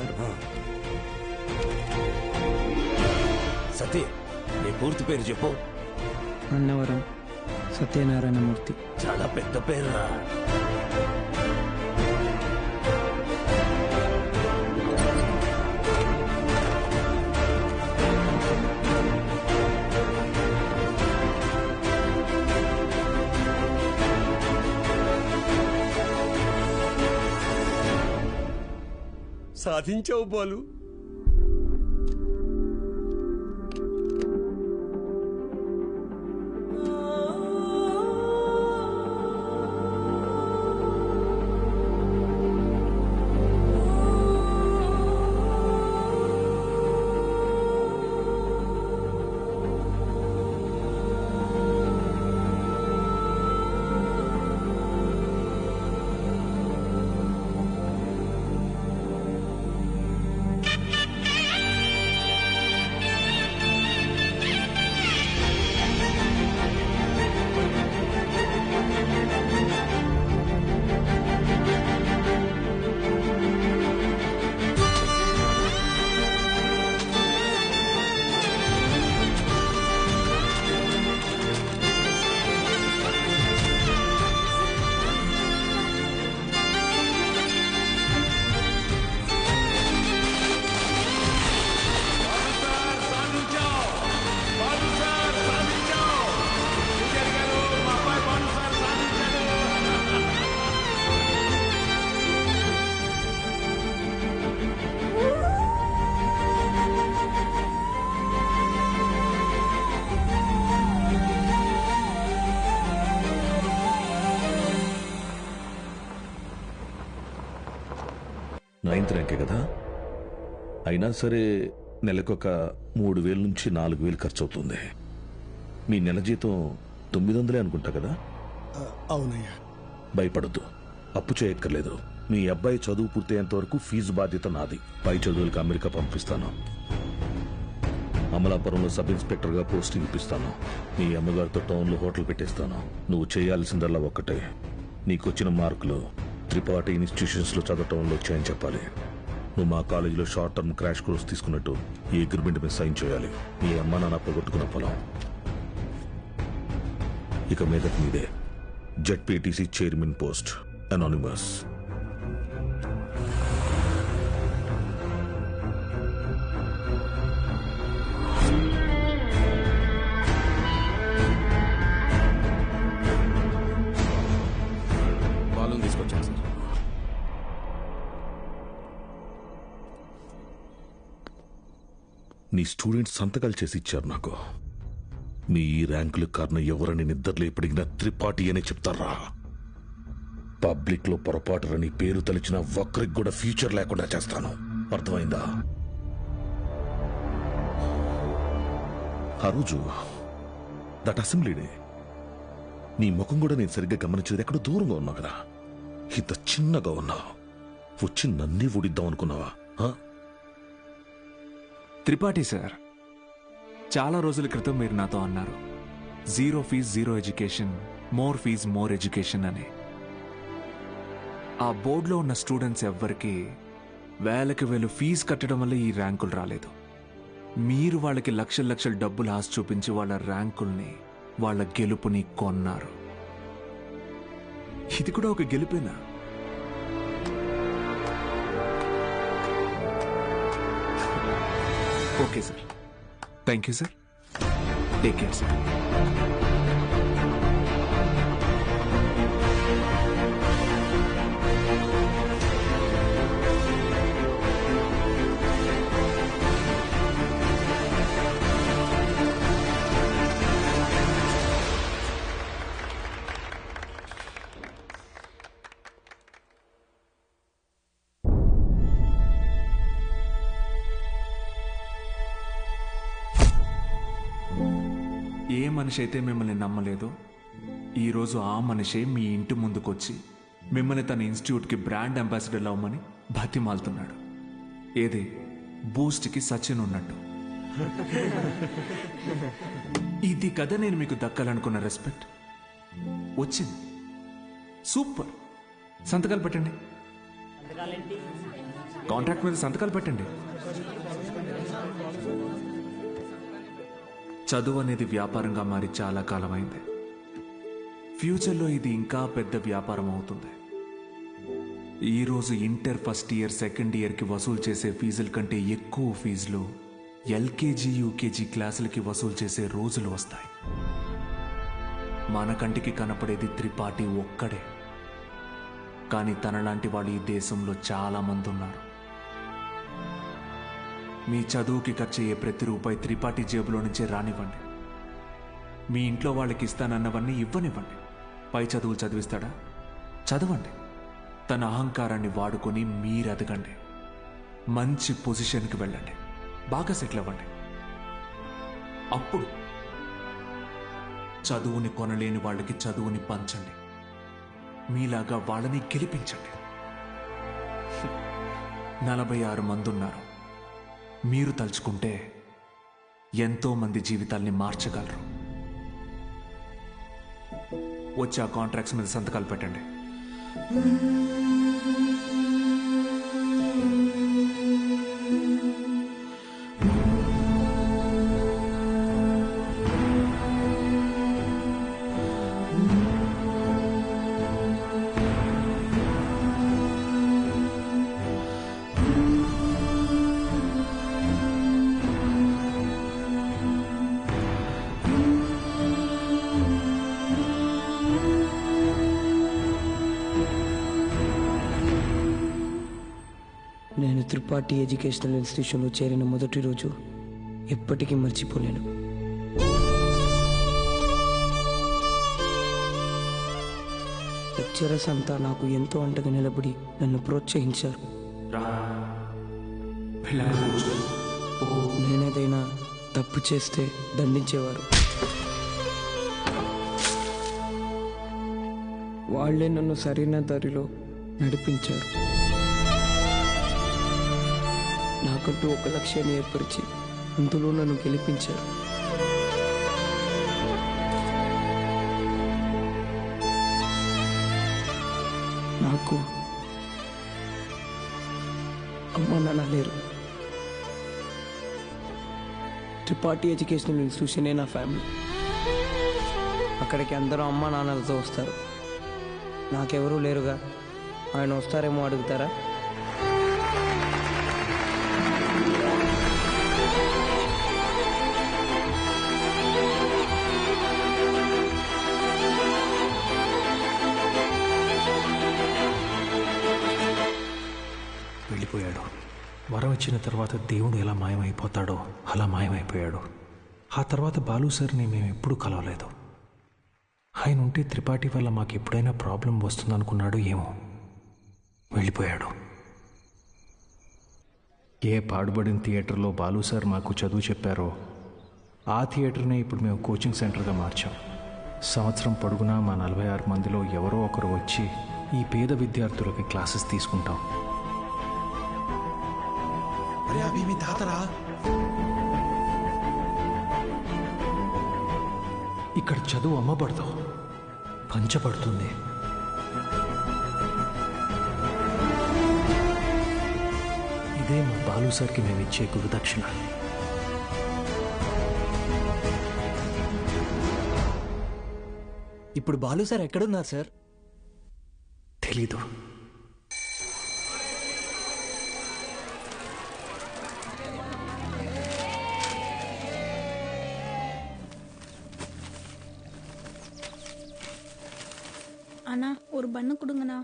చెప్పారు. సతీ, నీ పూర్తి పేరు చెప్పు. అన్నవరం సత్యనారాయణమూర్తి. చాలా పెద్ద పేరురా. సాధించావు బాలు. నైన్త్ ర్యాంకే కదా, అయినా సరే నెలకొక 3,000 నుంచి 4,000 ఖర్చు అవుతుంది. మీ నెల జీతం 900 అనుకుంటా కదా? అవునయ్యా. భయపడద్దు, అప్పు చేయక్కర్లేదు. మీ అబ్బాయి చదువు పూర్తయ్యేంత వరకు ఫీజు బాధ్యత నాది. పై చదువులకు అమెరికా పంపిస్తాను. అమలాపురంలో సబ్ ఇన్స్పెక్టర్గా పోస్టింగ్ ఇప్పిస్తాను. మీ అమ్మగారితో టౌన్లో హోటల్ పెట్టేస్తాను. నువ్వు చేయాల్సిందల్లా ఒక్కటే, నీకొచ్చిన మార్కులు త్రిపాఠి ఇన్స్టిట్యూషన్స్లో చదవటంలో వచ్చాయని చెప్పాలి. నువ్వు మా కాలేజీలో షార్ట్ టర్మ్ క్రాష్ కోర్స్ తీసుకున్నట్టు ఈ అగ్రిమెంట్ మీద సైన్ చేయాలి. మీ అమ్మ నాన్న పోగొట్టుకున్న పొలం ఇక మీదట మీదే. ZPTC chairman post, anonymous. తీసుకొచ్చాను సార్. నీ స్టూడెంట్స్ సంతకాలు చేసి ఇచ్చారు నాకు. మీ ఈ ర్యాంకుల కారణం ఎవరని నిద్రలో ఎప్పటికినా త్రిపాఠి అనే చెప్తారా? పబ్లిక్ లో పొరపాటుని పేరు తలిచిన ఒక్కరికి కూడా ఫ్యూచర్ లేకుండా చేస్తాను. అర్థమైందా? ఆ రోజు దట్ అసెంబ్లీ డే నీ ముఖం కూడా నేను సరిగ్గా గమనించేది. ఎక్కడో దూరంగా ఉన్నావు కదా, ఇంత చిన్నగా ఉన్నావు. వచ్చి నన్నే ఊడిద్దాం అనుకున్నావా? త్రిపాఠి సార్, చాలా రోజుల క్రితం మీరు నాతో అన్నారు, 0 fees 0 education, more fees more education అని. ఆ బోర్డులో ఉన్న స్టూడెంట్స్ ఎవ్వరికి వేలకి వేలు ఫీజు కట్టడం వల్ల ఈ ర్యాంకులు రాలేదు. మీరు వాళ్ళకి లక్షల లక్షల డబ్బులు ఆశ చూపించి వాళ్ళ ర్యాంకుల్ని, వాళ్ళ గెలుపుని కొన్నారు. ఇది కూడా ఒక గెలుపేనా? Okay sir, thank you sir. Take care sir. ఏ మనిషి అయితే మిమ్మల్ని నమ్మలేదో, ఈరోజు ఆ మనిషే మీ ఇంటి ముందుకొచ్చి మిమ్మల్ని తన ఇన్స్టిట్యూట్కి బ్రాండ్ అంబాసిడర్ అవ్వమని బతిమాలుతున్నాడు. ఏదే బూస్ట్కి సచిన్ ఉన్నట్టు. ఇది కదా నేను మీకు దక్కాలనుకున్న రెస్పెక్ట్. వచ్చింది. సూపర్. సంతకాలు పెట్టండి. కాంట్రాక్ట్ మీద సంతకాలు పెట్టండి. చదువు అనేది వ్యాపారంగా మారి చాలా కాలమైంది. ఫ్యూచర్లో ఇది ఇంకా పెద్ద వ్యాపారం అవుతుంది. ఈరోజు ఇంటర్ ఫస్ట్ ఇయర్ సెకండ్ ఇయర్కి వసూలు చేసే ఫీజుల కంటే ఎక్కువ ఫీజులు ఎల్కేజీ యూకేజీ క్లాసులకి వసూలు చేసే రోజులు వస్తాయి. మన కంటికి కనపడేది త్రిపాఠి ఒక్కడే, కానీ తనలాంటి వాళ్ళు ఈ దేశంలో చాలా మంది ఉన్నారు. మీ చదువుకి ఖర్చయ్యే ప్రతి రూపాయి త్రిపాఠి జేబులో నుంచే రానివ్వండి. మీ ఇంట్లో వాళ్ళకి ఇస్తానన్నవన్నీ ఇవ్వనివ్వండి. పై చదువులు చదివిస్తాడా? చదవండి. తన అహంకారాన్ని వాడుకొని మీరు ఎదగండి. మంచి పొజిషన్కి వెళ్ళండి. బాగా సెటిల్ అవ్వండి. అప్పుడు చదువుని కొనలేని వాళ్ళకి చదువుని పంచండి. మీలాగా వాళ్ళని గెలిపించండి. 46 మంది ఉన్నారు. మీరు తలుచుకుంటే ఎంతో మంది జీవితాల్ని మార్చగలరు. వచ్చి ఆ కాంట్రాక్ట్స్ మీద సంతకాలు పెట్టండి. నేను త్రిపాఠి ఎడ్యుకేషనల్ ఇన్స్టిట్యూషన్లో చేరిన మొదటి రోజు ఎప్పటికీ మర్చిపోలేను. లెక్చరర్స్ అంతా నాకు ఎంతో అంటగా నిలబడి నన్ను ప్రోత్సహించారు. నేనేదైనా తప్పు చేస్తే దండించేవారు. వాళ్ళే నన్ను సరైన దారిలో నడిపించారు. నాకంటూ ఒక లక్ష్యాన్ని ఏర్పరిచి అందులో నన్ను గెలిపించారు. నాకు అమ్మ నాన్న లేరు. త్రిపాఠి ఎడ్యుకేషనల్ ఇన్స్టిట్యూషనే నా ఫ్యామిలీ. అక్కడికి అందరూ అమ్మ నాన్నలతో వస్తారు. నాకెవరూ లేరుగా. ఆయన వస్తారేమో అడుగుతారా? వెళ్ళిపోయాడు. వరం ఇచ్చిన తర్వాత దేవుడు ఎలా మాయమైపోతాడో అలా మాయమైపోయాడు. ఆ తర్వాత బాలు సార్ని మేము ఎప్పుడూ కలవలేదు. ఆయన ఉంటే త్రిపాఠి వల్ల మాకు ఎప్పుడైనా ప్రాబ్లం వస్తుందనుకున్నాడు ఏమో. వెళ్ళిపోయాడు. ఏ పాడుబడిన థియేటర్లో బాలు సార్ మాకు చదువు చెప్పారో ఆ థియేటర్నే ఇప్పుడు మేము కోచింగ్ సెంటర్గా మార్చాం. సంవత్సరం పొడుగునా మా 46 మందిలో ఎవరో ఒకరు వచ్చి ఈ పేద విద్యార్థులకి క్లాసెస్ తీసుకుంటాం. ఇక్కడ చదువు అమ్మబడదు, పంచబడుతుంది. ఇదే మా బాలు సార్కి మేము ఇచ్చే గురుదక్షిణ. ఇప్పుడు బాలు సార్ ఎక్కడున్నారు సార్? తెలీదు. அண்ணா ஒரு பண்ணு கொடுங்கண்ணா.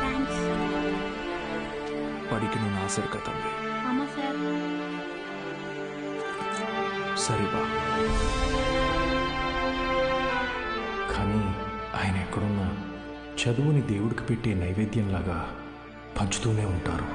தேங்க்ஸ். படிக்கணும்னு ஆசை இருக்கா தம்பி? ஆமா சார். சரிப்பா. కానీ ఆయన ఎక్కడున్నా చదువుని దేవుడికి పెట్టే నైవేద్యంలాగా పంచుతూనే ఉంటారు.